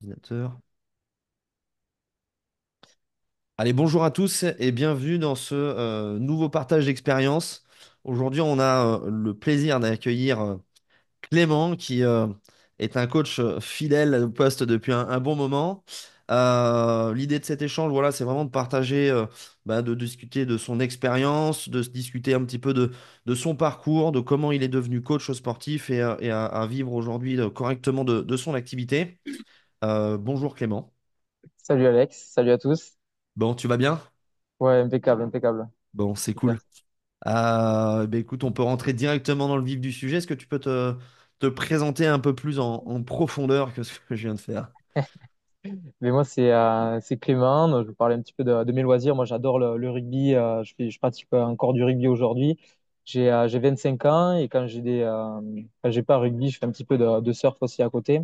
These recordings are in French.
Ordinateur. Allez, bonjour à tous et bienvenue dans ce nouveau partage d'expérience. Aujourd'hui, on a le plaisir d'accueillir Clément qui est un coach fidèle au poste depuis un bon moment. L'idée de cet échange, voilà, c'est vraiment de partager, de discuter de son expérience, de se discuter un petit peu de son parcours, de comment il est devenu coach sportif et à vivre aujourd'hui correctement de son activité. Bonjour Clément. Salut Alex, salut à tous. Bon, tu vas bien? Ouais, impeccable, impeccable. Bon, c'est Super. cool. Écoute, on peut rentrer directement dans le vif du sujet. Est-ce que tu peux te présenter un peu plus en profondeur que ce que je viens de faire? Mais moi, c'est Clément. Donc, je vous parlais un petit peu de mes loisirs. Moi, j'adore le rugby. Je pratique encore du rugby aujourd'hui. J'ai 25 ans et quand j'ai pas rugby, je fais un petit peu de surf aussi à côté.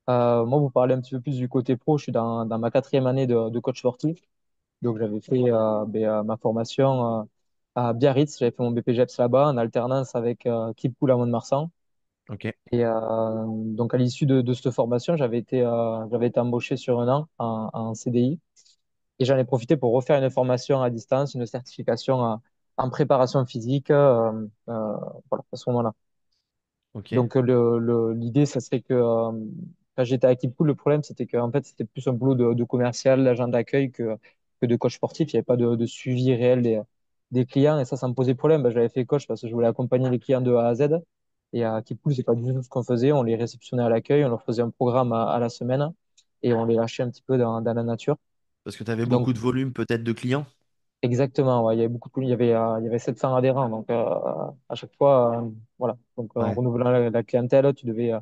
Moi, vous parlez un petit peu plus du côté pro. Je suis dans ma quatrième année de coach sportif. Donc, j'avais fait ma formation à Biarritz. J'avais fait mon BPGEPS là-bas en alternance avec Keep Cool à Mont-de-Marsan. Ok, Et donc, à l'issue de cette formation, j'avais été embauché sur un an en CDI. Et j'en ai profité pour refaire une formation à distance, une certification en préparation physique, voilà, à ce moment-là. ok. Donc, l'idée, ça serait que quand j'étais à Keep Cool, le problème, c'était que en fait, c'était plus un boulot de commercial, d'agent d'accueil que de coach sportif. Il n'y avait pas de suivi réel des clients et ça me posait problème. Ben, j'avais fait coach parce que je voulais accompagner les clients de A à Z. Et à Keep Cool, c'est pas du tout ce qu'on faisait. On les réceptionnait à l'accueil, on leur faisait un programme à la semaine et on les lâchait un petit peu dans la nature. Parce que tu avais Donc, beaucoup de volume peut-être de clients. exactement, ouais, il y avait il y avait 700 adhérents. Donc, à chaque fois, voilà. Donc, en Ouais. renouvelant la clientèle, tu devais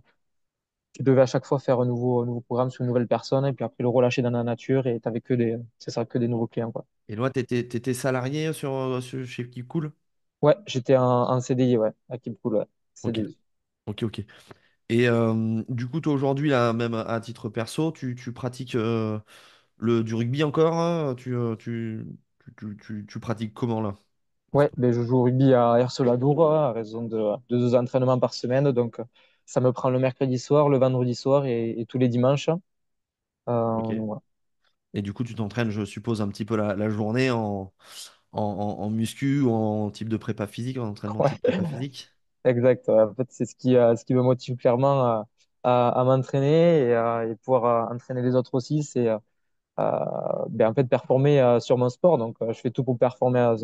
à chaque fois faire un nouveau programme sur une nouvelle personne et puis après le relâcher dans la nature et t'avais c'est ça, que des nouveaux clients, quoi. Et toi, t'étais salarié chez Keep Cool? Ouais, j'étais en CDI, ouais, à Keep Cool, ouais, Ok, CDI. ok, ok. Et du coup, toi aujourd'hui, là, même à titre perso, tu pratiques du rugby encore, hein. Tu pratiques comment là? Ouais, ben, je joue au rugby à Ercoladour à raison de deux entraînements par semaine. Donc, ça me prend le mercredi soir, le vendredi soir et tous les dimanches. Ok. Voilà. Et du coup, tu t'entraînes, je suppose, un petit peu la journée en muscu ou en type de prépa physique, en entraînement Ouais, type prépa physique. exact. Ouais. En fait, c'est ce qui me motive clairement à m'entraîner et pouvoir entraîner les autres aussi. En fait, performer sur mon sport. Donc, je fais tout pour performer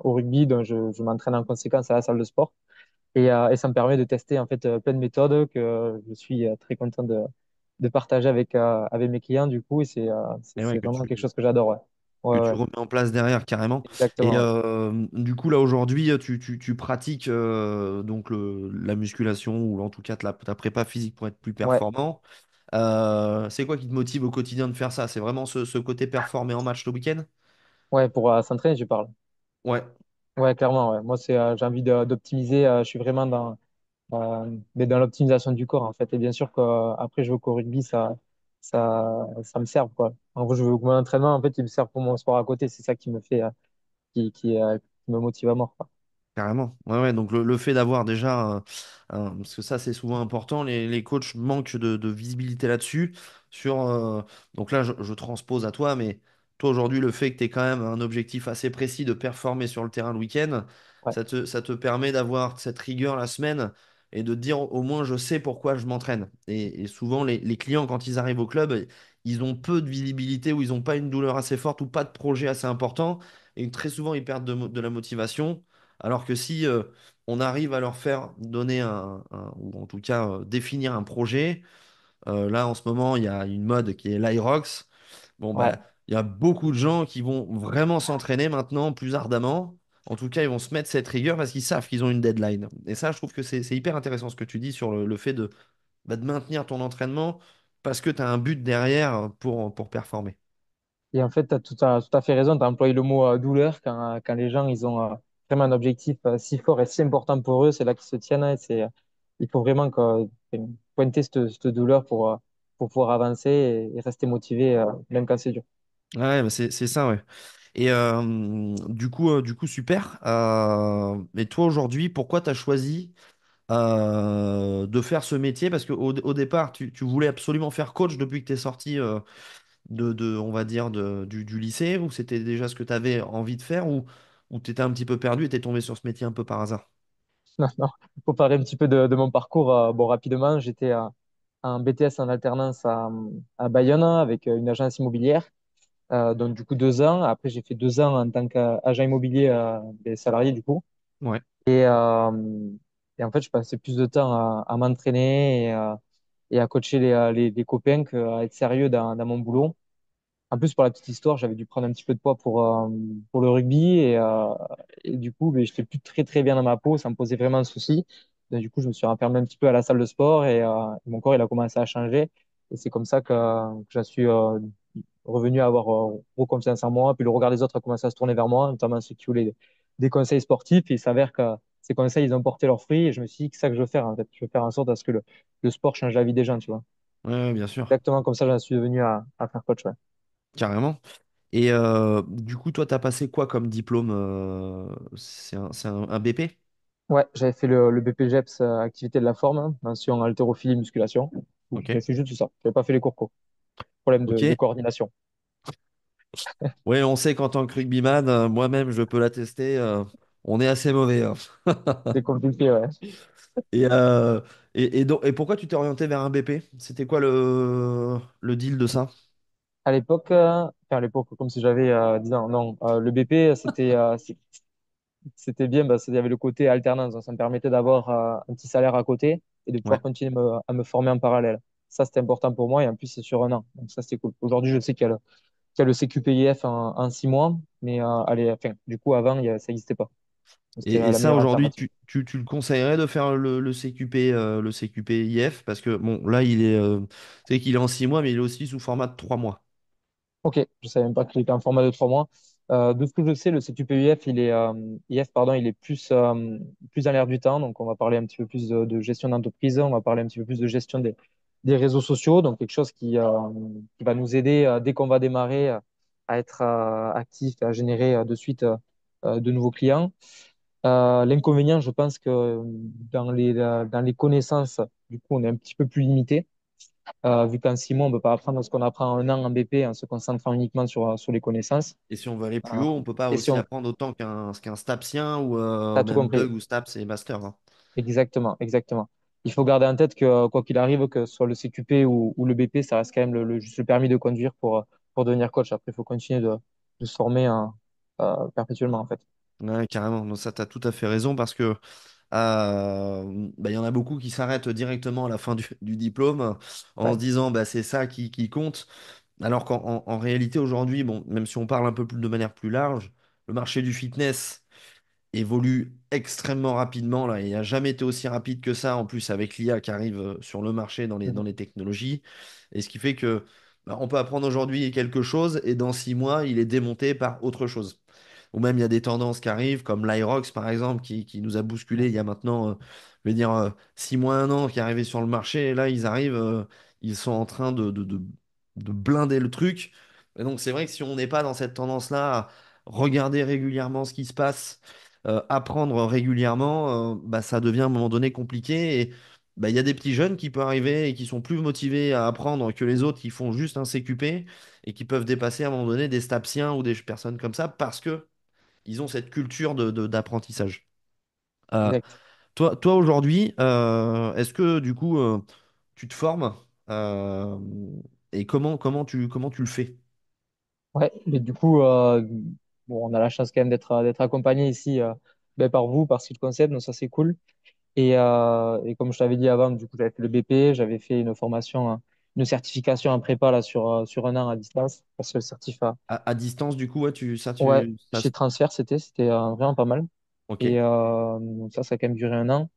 au rugby. Donc, je m'entraîne en conséquence à la salle de sport. Et ça me permet de tester en fait plein de méthodes que je suis très content de partager avec mes clients du coup. Et Et ouais, c'est vraiment quelque chose que j'adore. Ouais. que Ouais, tu ouais, remets en place derrière carrément. Et exactement. Ouais. du coup, là, aujourd'hui, tu pratiques donc la musculation ou en tout cas ta prépa physique pour être plus Ouais, performant. C'est quoi qui te motive au quotidien de faire ça? C'est vraiment ce côté performer en match le week-end? ouais, pour s'entraîner, je parle. Ouais, Ouais, clairement. Ouais. Moi, j'ai envie d'optimiser. Je suis vraiment mais dans l'optimisation du corps en fait. Et bien sûr qu'après, je veux qu'au rugby, ça me serve quoi. En gros, je veux que mon entraînement en fait, il me serve pour mon sport à côté. C'est ça qui me fait, qui me motive à mort, quoi. carrément. Ouais, ouais. Donc le fait d'avoir déjà parce que ça c'est souvent important, les coachs manquent de visibilité là-dessus. Donc là, je transpose à toi, mais toi aujourd'hui, le fait que tu aies quand même un objectif assez précis de performer sur le terrain le week-end, Ouais. ça te permet d'avoir cette rigueur la semaine et de te dire au moins je sais pourquoi je m'entraîne. Et souvent, les clients, quand ils arrivent au club, ils ont peu de visibilité ou ils n'ont pas une douleur assez forte ou pas de projet assez important. Et très souvent, ils perdent de la motivation. Alors que si on arrive à leur faire donner ou en tout cas définir un projet, là en ce moment il y a une mode qui est l'Irox. Bon Ouais. bah il y a beaucoup de gens qui vont vraiment s'entraîner maintenant plus ardemment. En tout cas, ils vont se mettre cette rigueur parce qu'ils savent qu'ils ont une deadline. Et ça, je trouve que c'est hyper intéressant ce que tu dis sur le fait de maintenir ton entraînement parce que tu as un but derrière pour performer. Et en fait, tout à fait raison. Tu as employé le mot douleur quand les gens ils ont vraiment un objectif si fort et si important pour eux, c'est là qu'ils se tiennent. Et il faut vraiment pointer cette douleur pour pouvoir avancer et rester motivé, même quand c'est dur. Ouais, bah c'est ça, ouais. Et du coup, super. Mais toi, aujourd'hui, pourquoi tu as choisi de faire ce métier? Parce qu'au départ, tu voulais absolument faire coach depuis que tu es sorti on va dire, du lycée, ou c'était déjà ce que tu avais envie de faire, ou tu étais un petit peu perdu et tu es tombé sur ce métier un peu par hasard? Non, non. Pour parler un petit peu de mon parcours, bon, rapidement, j'étais en BTS en alternance à Bayonne avec une agence immobilière. Donc, du coup, 2 ans. Après, j'ai fait 2 ans en tant qu'agent immobilier des salariés, du coup. Ouais, Et, euh, et en fait, je passais plus de temps à m'entraîner et à coacher les copains qu'à être sérieux dans mon boulot. En plus, pour la petite histoire, j'avais dû prendre un petit peu de poids pour le rugby et du coup, ben, j'étais plus très très bien dans ma peau, ça me posait vraiment un souci. Donc, du coup, je me suis renfermé un petit peu à la salle de sport et mon corps il a commencé à changer. Et c'est comme ça que je suis revenu à avoir reconfiance en moi. Puis le regard des autres a commencé à se tourner vers moi, notamment ceux qui voulaient des conseils sportifs. Et il s'avère que ces conseils, ils ont porté leurs fruits. Et je me suis dit que c'est ça que je veux faire en fait. Je veux faire en sorte à ce que le sport change la vie des gens, tu vois. ouais, ouais, bien sûr, Exactement comme ça, j'en suis devenu à faire coach. Ouais. carrément. Et du coup, toi, tu as passé quoi comme diplôme? C'est un BP? Ouais, j'avais fait le BPGEPS, activité de la forme, hein, mention haltérophilie, musculation. Ok. J'avais fait juste ça. J'avais pas fait les cours co. Problème Ok. de coordination. Ouais, on sait qu'en tant que rugbyman, moi-même, je peux l'attester, on est assez mauvais, hein. C'est compliqué, ouais. Et, euh, et pourquoi tu t'es orienté vers un BP? C'était quoi le deal de ça? Enfin, à l'époque, comme si j'avais 10 ans. Non, le BP, c'était bien, il y avait le côté alternance. Donc ça me permettait d'avoir un petit salaire à côté et de Ouais. pouvoir continuer à me former en parallèle. Ça, c'était important pour moi et en plus, c'est sur un an. Donc ça, c'était cool. Aujourd'hui, je sais qu'il y a le CQPIF en 6 mois, mais allez, enfin, du coup, avant, ça n'existait pas. C'était Et la ça, meilleure aujourd'hui, alternative. tu le conseillerais de faire le CQP, le CQP-IF? Parce que, bon, là, c'est qu'il est en 6 mois, mais il est aussi sous format de 3 mois. Ok, je savais même pas qu'il était en format de 3 mois. De ce que je sais, le CQPIF, IF, pardon, il est plus dans l'air du temps. Donc, on va parler un petit peu plus de gestion d'entreprise, on va parler un petit peu plus de gestion des réseaux sociaux. Donc, quelque chose qui va nous aider dès qu'on va démarrer à être actif et à générer de suite de nouveaux clients. L'inconvénient, je pense que dans les connaissances, du coup, on est un petit peu plus limité. Vu qu'en 6 mois, on ne peut pas apprendre ce qu'on apprend en un an en BP en se concentrant uniquement sur les connaissances. Et si on veut aller plus Euh, haut, on peut pas et si aussi on, apprendre autant qu'un Stapsien ou T'as tout même compris. Doug ou Staps et Master, hein. Exactement, exactement. Il faut garder en tête que quoi qu'il arrive, que ce soit le CQP ou le BP, ça reste quand même juste le permis de conduire pour devenir coach. Après, il faut continuer de se former perpétuellement, en fait. Ouais, carrément. Donc ça, tu as tout à fait raison parce que bah, il y en a beaucoup qui s'arrêtent directement à la fin du diplôme en se Ouais. disant bah, c'est ça qui compte. Alors qu'en réalité, aujourd'hui, bon, même si on parle un peu plus de manière plus large, le marché du fitness évolue extrêmement rapidement là. Il n'a jamais été aussi rapide que ça, en plus avec l'IA qui arrive sur le marché dans Mhm. les technologies. Et ce qui fait que bah, on peut apprendre aujourd'hui quelque chose et dans 6 mois, il est démonté par autre chose. Ou même il y a des tendances qui arrivent, comme l'Irox par exemple, qui nous a bousculé il y a maintenant, je vais dire, 6 mois, un an, qui est arrivé sur le marché. Et là, ils arrivent, ils sont en train de blinder le truc. Et donc c'est vrai que si on n'est pas dans cette tendance-là, à regarder régulièrement ce qui se passe, apprendre régulièrement, bah, ça devient à un moment donné compliqué. Et bah, il y a des petits jeunes qui peuvent arriver et qui sont plus motivés à apprendre que les autres qui font juste un CQP et qui peuvent dépasser à un moment donné des stapsiens ou des personnes comme ça parce que ils ont cette culture d'apprentissage. Euh, Exact. toi aujourd'hui, est-ce que du coup, tu te formes euh, et comment tu le fais? Ouais, mais du coup, bon, on a la chance quand même d'être accompagné ici par vous, par Street Concept, donc ça c'est cool. Et comme je t'avais dit avant, du coup, j'avais fait le BP, j'avais fait une formation, une certification en prépa là, sur un an à distance, parce que le certificat, À distance, du coup, ouais, ouais, chez Transfert, c'était vraiment pas mal. ok. Donc ça a quand même duré un an.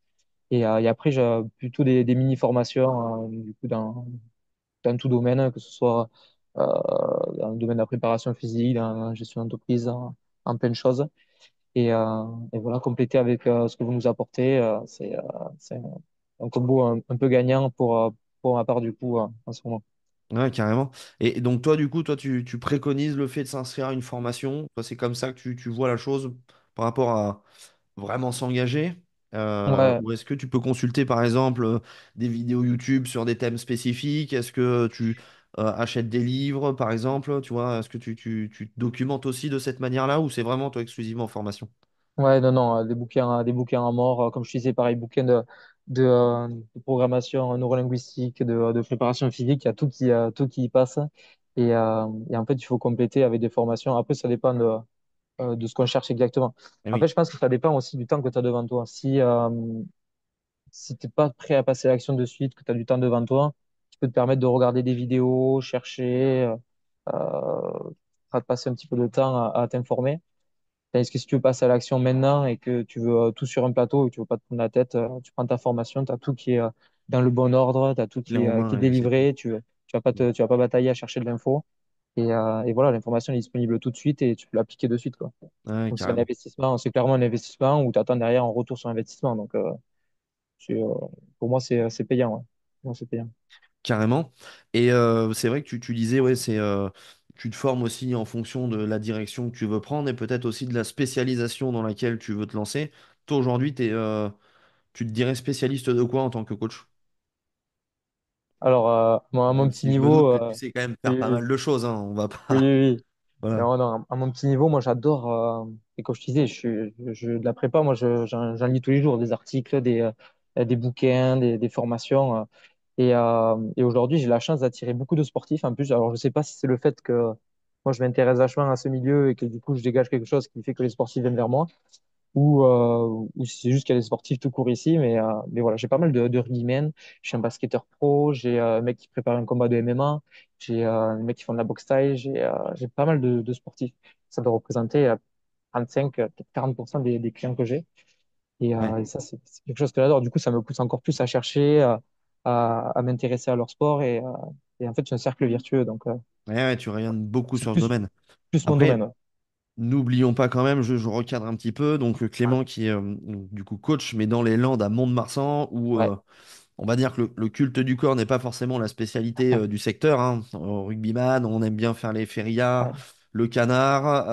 Et après, j'ai plutôt des mini-formations du coup, dans tout domaine, que ce soit dans le domaine de la préparation physique, dans la gestion d'entreprise, en plein de choses. Et voilà, compléter avec ce que vous nous apportez, c'est un combo un peu gagnant pour ma part du coup en ce moment. Ouais, carrément. Et donc toi, du coup, tu préconises le fait de s'inscrire à une formation. Toi, c'est comme ça que tu vois la chose par rapport à vraiment s'engager. Ouais, Ou est-ce que tu peux consulter par exemple des vidéos YouTube sur des thèmes spécifiques? Est-ce que tu achètes des livres par exemple? Tu vois, est-ce que tu te documentes aussi de cette manière-là ou c'est vraiment toi exclusivement en formation? ouais, non, non, des bouquins à mort, comme je disais, pareil, bouquins de programmation neurolinguistique, de préparation physique, il y a tout qui y passe. Et en fait, il faut compléter avec des formations. Après, ça dépend de ce qu'on cherche exactement. Eh En fait, oui, je pense que ça dépend aussi du temps que tu as devant toi. Si t'es pas prêt à passer à l'action de suite, que tu as du temps devant toi, tu peux te permettre de regarder des vidéos, chercher, ça va te passer un petit peu de temps à t'informer. Tandis que si tu veux passer à l'action maintenant et que tu veux tout sur un plateau et que tu veux pas te prendre la tête, tu prends ta formation, tu as tout qui est dans le bon ordre, tu as tout clé en qui main, est et c'est tout. délivré, tu vas pas batailler à chercher de l'info. Et voilà, l'information est disponible tout de suite et tu peux l'appliquer de suite, quoi. Ouais, Donc c'est un carrément. investissement, c'est clairement un investissement où tu attends derrière un retour sur investissement. Donc c'est, euh, pour moi, c'est payant. Ouais. Pour moi, c'est payant. Carrément. Et c'est vrai que tu disais, ouais, tu te formes aussi en fonction de la direction que tu veux prendre et peut-être aussi de la spécialisation dans laquelle tu veux te lancer. Toi, aujourd'hui, tu te dirais spécialiste de quoi en tant que coach? Alors, moi, à mon Même petit si je me doute niveau, que tu sais quand même faire oui, pas oui, mal de choses, hein, on va oui, pas. oui, oui. Voilà. Non, non, à mon petit niveau, moi, j'adore, et comme je disais, de la prépa, moi, j'en lis tous les jours, des articles, des bouquins, des formations. Et aujourd'hui, j'ai la chance d'attirer beaucoup de sportifs en plus. Alors, je sais pas si c'est le fait que moi, je m'intéresse vachement à ce milieu et que du coup, je dégage quelque chose qui fait que les sportifs viennent vers moi, ou si c'est juste qu'il y a des sportifs tout court ici. Mais voilà, j'ai pas mal de rugbymen. Je suis un basketteur pro, j'ai un mec qui prépare un combat de MMA, j'ai un mec qui font de la boxe thaï, j'ai pas mal de sportifs. Ça doit représenter 35, peut-être 40% des clients que j'ai. Ouais. Et ça, c'est quelque chose que j'adore. Du coup, ça me pousse encore plus à chercher, à m'intéresser à leur sport. Et en fait, c'est un cercle vertueux. Donc, Ouais, ouais, tu rayonnes beaucoup c'est sur le domaine. plus mon Après, domaine. Ouais. n'oublions pas quand même, je recadre un petit peu. Donc, Clément qui est du coup coach, mais dans les Landes à Mont-de-Marsan, où Ouais. on va dire que le culte du corps n'est pas forcément la spécialité du secteur, hein. Au rugbyman, on aime bien faire les férias, Ouais. le canard,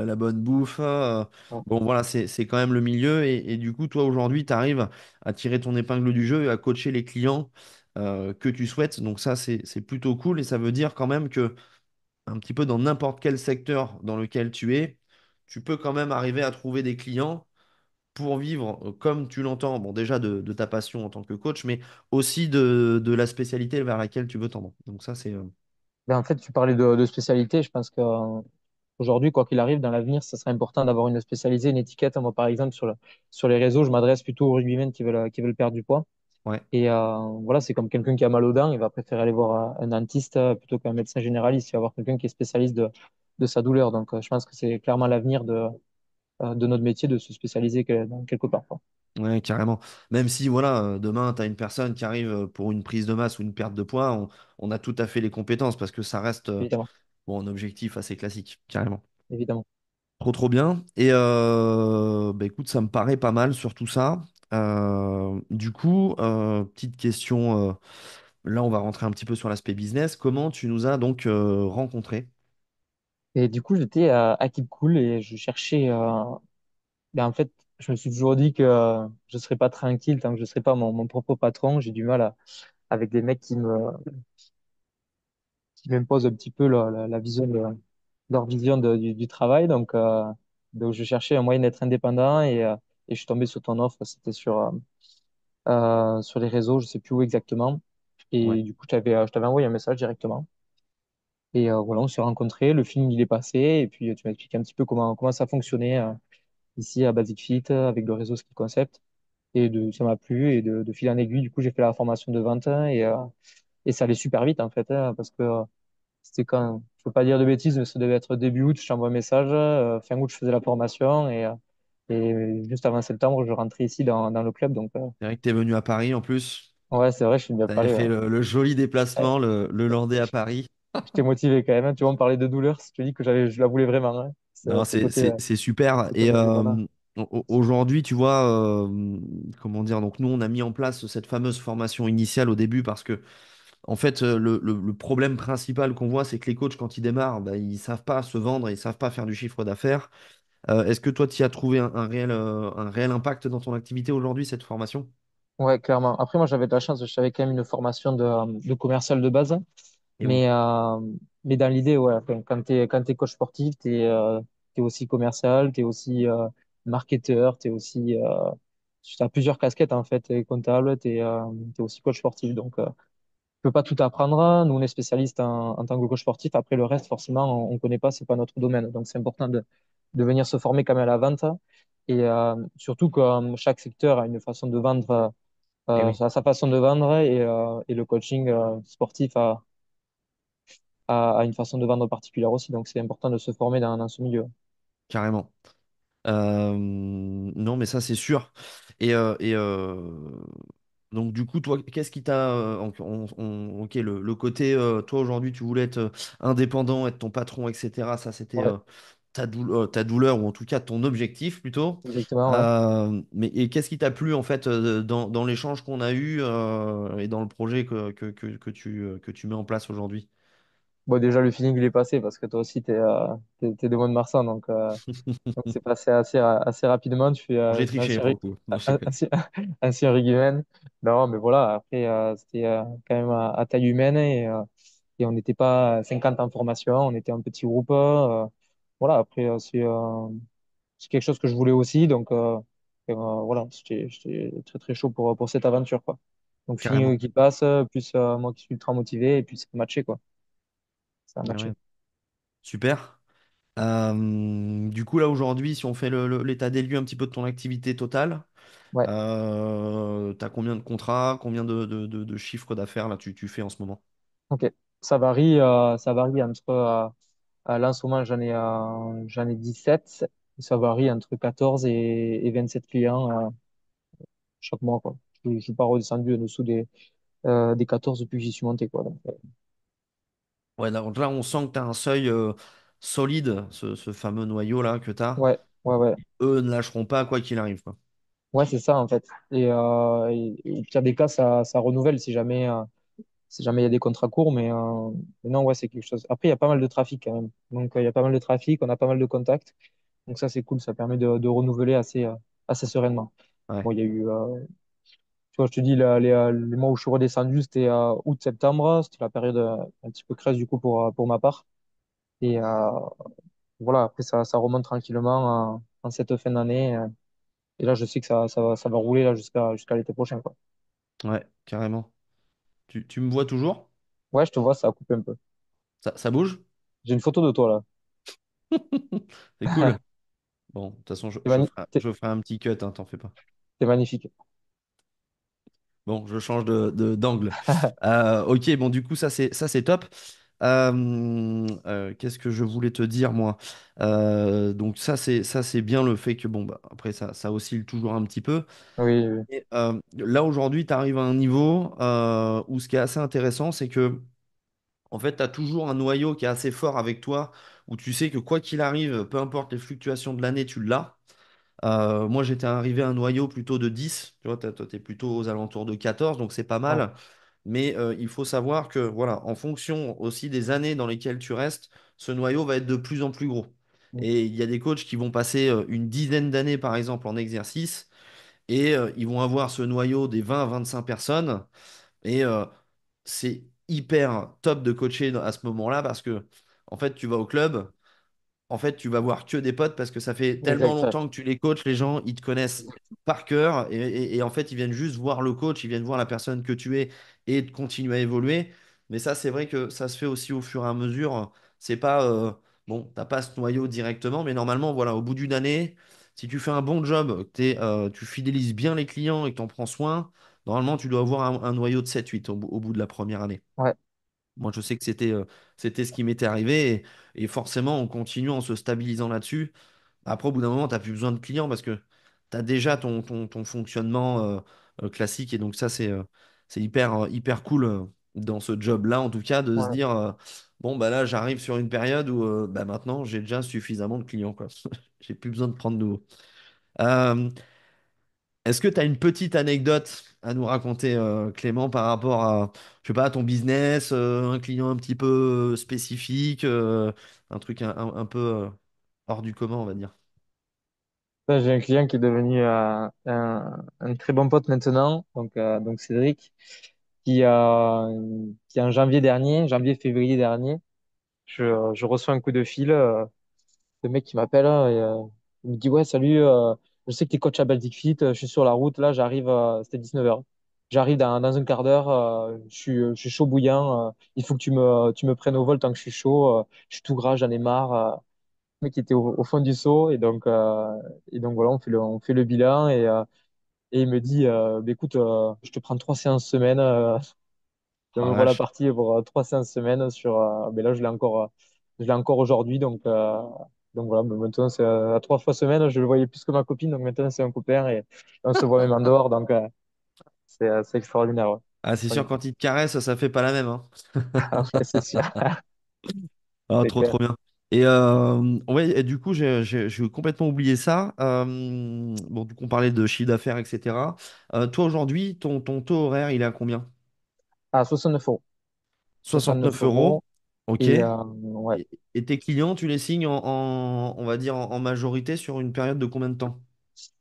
la bonne bouffe. Ouais. Bon, voilà, c'est quand même le milieu. Et du coup, toi, aujourd'hui, tu arrives à tirer ton épingle du jeu et à coacher les clients que tu souhaites. Donc ça, c'est plutôt cool. Et ça veut dire quand même que, un petit peu dans n'importe quel secteur dans lequel tu es, tu peux quand même arriver à trouver des clients pour vivre comme tu l'entends, bon déjà de ta passion en tant que coach, mais aussi de la spécialité vers laquelle tu veux tendre. Donc ça, c'est... Ben, en fait, tu parlais de spécialité. Je pense que aujourd'hui, quoi qu'il arrive, dans l'avenir, ça serait important d'avoir une spécialisée, une étiquette. Moi, par exemple, sur les réseaux, je m'adresse plutôt aux rugbymen qui veulent perdre du poids. Ouais, Et voilà, c'est comme quelqu'un qui a mal aux dents, il va préférer aller voir un dentiste plutôt qu'un médecin généraliste. Il va voir quelqu'un qui est spécialiste de sa douleur. Donc, je pense que c'est clairement l'avenir de notre métier de se spécialiser quelque part, quoi. ouais, carrément. Même si, voilà, demain, tu as une personne qui arrive pour une prise de masse ou une perte de poids, on a tout à fait les compétences parce que ça reste Évidemment, bon, un objectif assez classique, carrément. évidemment. Trop, trop bien. Et bah, écoute, ça me paraît pas mal sur tout ça. Du coup, petite question. Là, on va rentrer un petit peu sur l'aspect business. Comment tu nous as donc rencontrés? Et du coup, j'étais à Keep Cool et je cherchais. Ben, en fait, je me suis toujours dit que je serais pas tranquille tant que je serais pas mon propre patron. J'ai du mal avec des mecs qui m'imposent un petit peu la vision leur vision du travail. Donc, je cherchais un moyen d'être indépendant et je suis tombé sur ton offre. C'était sur les réseaux, je sais plus où exactement. Ouais, Et du coup, je t'avais envoyé un message directement. Et voilà, on s'est rencontrés, le film il est passé, et puis tu m'as expliqué un petit peu comment ça fonctionnait ici à Basic Fit avec le réseau Skill Concept. Ça m'a plu, et de fil en aiguille, du coup, j'ai fait la formation de vente et ça allait super vite en fait, parce que c'était quand, je peux pas dire de bêtises, mais ça devait être début août, je t'envoie un message, fin août, je faisais la formation et juste avant septembre, je rentrais ici dans le club. Donc, c'est vrai que tu es venu à Paris en plus. ouais, c'est vrai, je suis bien Tu avais parlé. Ouais. fait le joli Ouais, déplacement, le Landais à Paris. j'étais motivé quand même, hein. Tu vois, on parlait de douleur, si je te dis que je la voulais vraiment, hein. Non, c'est super. Ce Et côté indépendant. aujourd'hui, tu vois, comment dire, donc nous, on a mis en place cette fameuse formation initiale au début parce que, en fait, le problème principal qu'on voit, c'est que les coachs, quand ils démarrent, bah, ils savent pas se vendre, ils savent pas faire du chiffre d'affaires. Est-ce que toi, tu as trouvé un réel impact dans ton activité aujourd'hui, cette formation? Ouais, clairement. Après, moi, j'avais de la chance, j'avais quand même une formation de commercial de base. Et oui, Mais, euh, mais dans l'idée, ouais, enfin, quand t'es coach sportif, t'es aussi commercial, t'es aussi marketeur, tu as plusieurs casquettes en fait. T'es comptable, t'es aussi coach sportif. Donc, tu peux pas tout apprendre. Nous, on est spécialiste en tant que coach sportif. Après, le reste, forcément, on connaît pas, c'est pas notre domaine. Donc, c'est important de venir se former quand même à la vente. Et surtout que chaque secteur a une façon de vendre, et oui, a sa façon de vendre et le coaching sportif a une façon de vendre particulière aussi. Donc, c'est important de se former dans ce milieu. carrément. Non, mais ça, c'est sûr. Et donc, du coup, toi, qu'est-ce qui t'a. Ok, le côté, toi, aujourd'hui, tu voulais être indépendant, être ton patron, etc. Ça, c'était Ouais, ta douleur, ou en tout cas ton objectif plutôt. exactement, ouais. Et qu'est-ce qui t'a plu, en fait, dans l'échange qu'on a eu et dans le projet que tu mets en place aujourd'hui? Bon, déjà, le feeling, il est passé parce que toi aussi, t'es de Mont-de-Marsan. Donc c'est passé assez rapidement. J'ai Tu es triché, ancien, pour le coup. Non, je sais pas. ancien, ancien rugbyman. Non, mais voilà, après, c'était quand même à taille humaine et on n'était pas 50 en formation, on était un petit groupe. Voilà, après, c'est quelque chose que je voulais aussi. Voilà, j'étais très, très chaud pour cette aventure, quoi. Donc, Carrément. fini qui passe, plus moi qui suis ultra motivé et puis ça a matché, quoi. Ça a Ah ouais. matché. Super. Du coup, là, aujourd'hui, si on fait l'état des lieux un petit peu de ton activité totale, Ouais, t'as combien de contrats, combien de chiffres d'affaires là tu fais en ce moment? ok. Ça varie entre. Là, en ce moment, j'en ai 17. Ça varie entre 14 et 27 clients chaque mois, quoi. Je suis pas redescendu en dessous des 14 depuis que j'y suis monté, quoi. Ouais, donc là, on sent que tu as un seuil solide, ce fameux noyau là que tu as. Ouais, ouais, ouais. Eux ne lâcheront pas quoi qu'il arrive, quoi. Ouais, c'est ça, en fait. Et au pire des cas, ça renouvelle si jamais il y a des contrats courts, mais non, ouais, c'est quelque chose. Après, il y a pas mal de trafic quand même. Donc, il y a pas mal de trafic, on a pas mal de contacts. Donc, ça, c'est cool. Ça permet de renouveler assez sereinement. Ouais, Bon, il y a eu, tu vois, je te dis, les mois où je suis redescendu, c'était août-septembre. C'était la période un petit peu creuse, du coup, pour ma part. Et voilà, après, ça remonte tranquillement en cette fin d'année. Et là, je sais que ça va rouler là, jusqu'à l'été prochain, quoi. ouais, carrément. Tu me vois toujours? Ouais, je te vois, ça a coupé un peu. Ça bouge? J'ai une photo de toi, là. C'est cool. Bon, de toute façon, T'es mani- t'es- je ferai un petit cut, hein, t'en fais pas. t'es magnifique. Bon, je change d'angle. Ok, bon, du coup, ça c'est top. Qu'est-ce que je voulais te dire, moi? Donc, ça c'est bien le fait que, bon, bah, après, ça oscille toujours un petit peu. Oui, oui. Et, là, aujourd'hui, tu arrives à un niveau où ce qui est assez intéressant, c'est que, en fait, tu as toujours un noyau qui est assez fort avec toi, où tu sais que quoi qu'il arrive, peu importe les fluctuations de l'année, tu l'as. Moi, j'étais arrivé à un noyau plutôt de 10. Tu vois, toi, tu es plutôt aux alentours de 14, donc c'est pas Ouais. mal. Mais il faut savoir que, voilà, en fonction aussi des années dans lesquelles tu restes, ce noyau va être de plus en plus gros. Et il y a des coachs qui vont passer une dizaine d'années, par exemple, en exercice, et ils vont avoir ce noyau des 20 à 25 personnes. Et c'est hyper top de coacher à ce moment-là parce que, en fait, tu vas au club. En fait, tu vas voir que des potes parce que ça fait tellement Exact. longtemps que tu les coaches, les gens, ils te connaissent par cœur et en fait, ils viennent juste voir le coach, ils viennent voir la personne que tu es et de continuer à évoluer. Mais ça, c'est vrai que ça se fait aussi au fur et à mesure. C'est pas, bon, t'as pas ce noyau directement, mais normalement, voilà, au bout d'une année, si tu fais un bon job, tu fidélises bien les clients et que tu en prends soin, normalement, tu dois avoir un noyau de 7-8 au bout de la première année. Ouais. Moi, je sais que c'était ce qui m'était arrivé et forcément, en continuant, en se stabilisant là-dessus, après, au bout d'un moment, tu n'as plus besoin de clients parce que tu as déjà ton fonctionnement classique et donc ça, c'est hyper cool dans ce job-là, en tout cas, de se Ouais. dire, bon, bah là, j'arrive sur une période où bah, maintenant, j'ai déjà suffisamment de clients, quoi. J'ai plus besoin de prendre de nouveaux. Euh, Est-ce que tu as une petite anecdote à nous raconter, Clément, par rapport à, je sais pas, à ton business, un client un petit peu spécifique, un truc un peu hors du commun, on va dire. Là, j'ai un client qui est devenu un très bon pote maintenant, donc Cédric, qui, qui en janvier dernier, janvier-février dernier, je reçois un coup de fil, le mec qui m'appelle et il me dit, ouais, salut, je sais que tu es coach à Baltic Fit, je suis sur la route, là, j'arrive, c'était 19h. J'arrive dans un quart d'heure, je suis chaud bouillant, il faut que tu me prennes au vol tant que je suis chaud, je suis tout gras, j'en ai marre. Le mec était au fond du seau et donc voilà, on fait le bilan et il me dit, bah, écoute, je te prends 3 séances semaine, je Oh la m'ouvre la vache. partie pour 3 séances semaine sur, mais là je l'ai encore aujourd'hui, donc voilà, mais maintenant c'est à 3 fois semaine, je le voyais plus que ma copine, donc maintenant c'est un copain et on se voit même en dehors, donc c'est extraordinaire, ouais. Ah, c'est sûr, Extraordinaire. quand il te caresse, ça fait pas la même, hein. Ah ouais, c'est sûr, Ah, c'est trop, clair. trop bien. Et ouais, et du coup, j'ai complètement oublié ça. Bon, du coup, on parlait de chiffre d'affaires, etc. Toi, aujourd'hui, ton taux horaire, il est à combien? À 69 euros. 69 69 euros. euros OK. et ouais. Et tes clients, tu les signes on va dire, en majorité sur une période de combien de temps?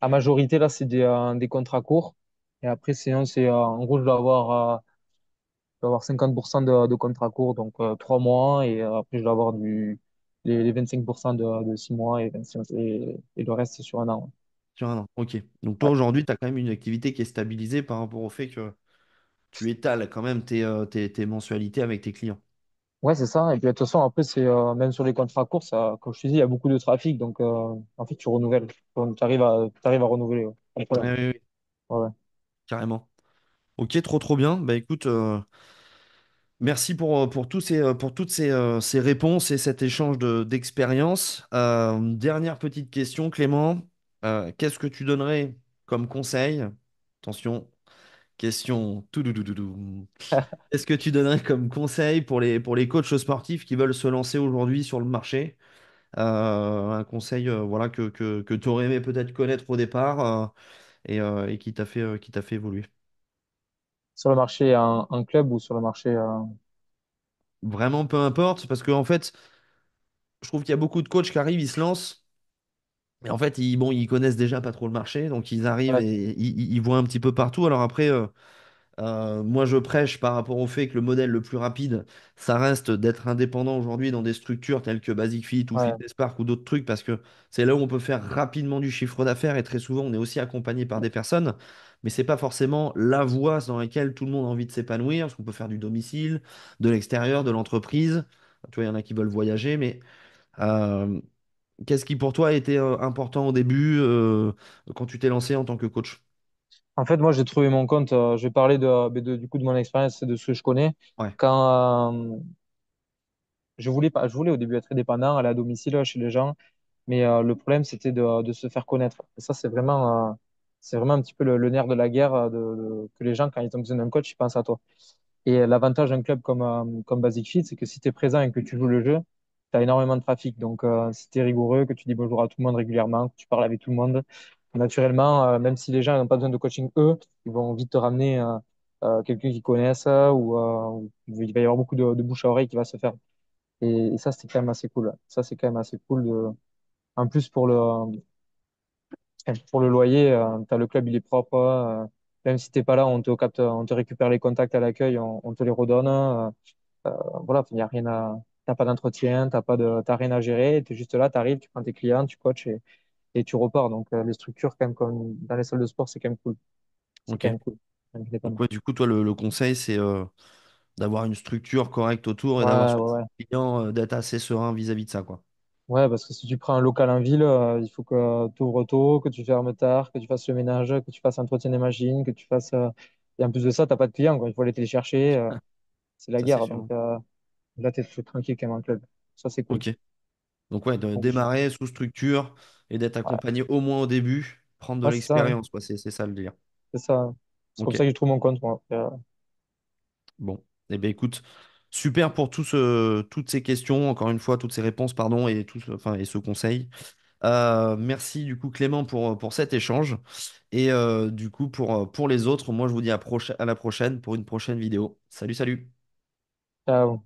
À majorité, là, c'est des contrats courts. Et après, sinon, en gros, je dois avoir 50% de contrats courts, donc 3 mois. Et après, je dois avoir les 25% de 6 mois et le reste, c'est sur un an. Sur un an. OK. Donc, toi, Ouais, aujourd'hui, tu as quand même une activité qui est stabilisée par rapport au fait que tu étales quand même tes mensualités avec tes clients. ouais, c'est ça. Et puis, de toute façon, après, même sur les contrats courts, ça, comme je te dis, il y a beaucoup de trafic. Donc, en fait, tu renouvelles. Donc, tu arrives à renouveler. Ouais. Pas de Oui, problème. oui, oui, Ouais, ouais. carrément. Ok, trop trop bien. Bah écoute, merci pour pour toutes ces réponses et cet échange d'expérience. Dernière petite question, Clément. Qu'est-ce que tu donnerais comme conseil? Attention, question tout doudou. Qu'est-ce que tu donnerais comme conseil pour les coachs sportifs qui veulent se lancer aujourd'hui sur le marché? Un conseil voilà, que tu aurais aimé peut-être connaître au départ et qui t'a fait évoluer. Sur le marché en club ou sur le marché. Vraiment, peu importe, parce qu'en fait, je trouve qu'il y a beaucoup de coachs qui arrivent, ils se lancent, et en fait, bon, ils connaissent déjà pas trop le marché, donc ils arrivent Ouais, et ils voient un petit peu partout. Alors après, moi, je prêche par rapport au fait que le modèle le plus rapide, ça reste d'être indépendant aujourd'hui dans des structures telles que Basic Fit ou ouais. Fitness Park ou d'autres trucs, parce que c'est là où on peut faire rapidement du chiffre d'affaires, et très souvent, on est aussi accompagné par des personnes, mais c'est pas forcément la voie dans laquelle tout le monde a envie de s'épanouir, parce qu'on peut faire du domicile, de l'extérieur, de l'entreprise. Tu vois, il y en a qui veulent voyager, mais euh, qu'est-ce qui pour toi a été important au début quand tu t'es lancé en tant que coach? En fait, moi, j'ai trouvé mon compte. Je vais parler du coup de mon expérience et de ce que je connais. Ouais, Quand je voulais pas, je voulais au début être indépendant, aller à domicile chez les gens, mais le problème c'était de se faire connaître. Et ça, c'est vraiment un petit peu le nerf de la guerre, que les gens, quand ils ont besoin d'un coach, ils pensent à toi. Et l'avantage d'un club comme Basic Fit, c'est que si tu es présent et que tu joues le jeu, tu as énormément de trafic. Donc, si tu es rigoureux, que tu dis bonjour à tout le monde régulièrement, que tu parles avec tout le monde, naturellement, même si les gens n'ont pas besoin de coaching, eux, ils vont vite te ramener quelqu'un qu'ils connaissent ou il va y avoir beaucoup de bouche à oreille qui va se faire. Et ça, c'est quand même assez cool. Ça, c'est quand même assez cool. En plus, pour le loyer, t'as le club, il est propre. Même si t'es pas là, on te capte, on te récupère les contacts à l'accueil, on te les redonne. Voilà, il y a rien t'as pas d'entretien, t'as rien à gérer. T'es juste là, t'arrives, tu prends tes clients, tu coaches et tu repars. Donc, les structures, quand même, comme dans les salles de sport, c'est quand même cool. C'est ok. quand même cool. Donc Indépendant. ouais, du coup, toi, le conseil, c'est d'avoir une structure correcte autour et d'avoir Ouais, surtout ouais, ouais. les clients, d'être assez serein vis-à-vis de ça, quoi. Ouais, parce que si tu prends un local en ville, il faut que tu ouvres tôt, que tu fermes tard, que tu fasses le ménage, que tu fasses l'entretien des machines, que tu fasses. Et en plus de ça, t'as pas de clients, quoi. Il faut aller te les chercher. C'est la Ça, c'est guerre. sûr. Donc là, t'es tranquille quand même en club. Ça, c'est cool. Ok. Donc ouais, de Donc, démarrer sous structure et d'être ouais, accompagné au moins au début, prendre de ouais, c'est ça, hein. l'expérience, quoi. C'est ça le délire. C'est ça, hein. C'est comme Ok. ça que je trouve mon compte, moi. Bon. Eh bien, écoute, super pour toutes ces questions, encore une fois, toutes ces réponses, pardon, et enfin, et ce conseil. Merci du coup Clément pour cet échange. Et du coup pour les autres, moi je vous dis à la prochaine pour une prochaine vidéo. Salut, salut. Ciao.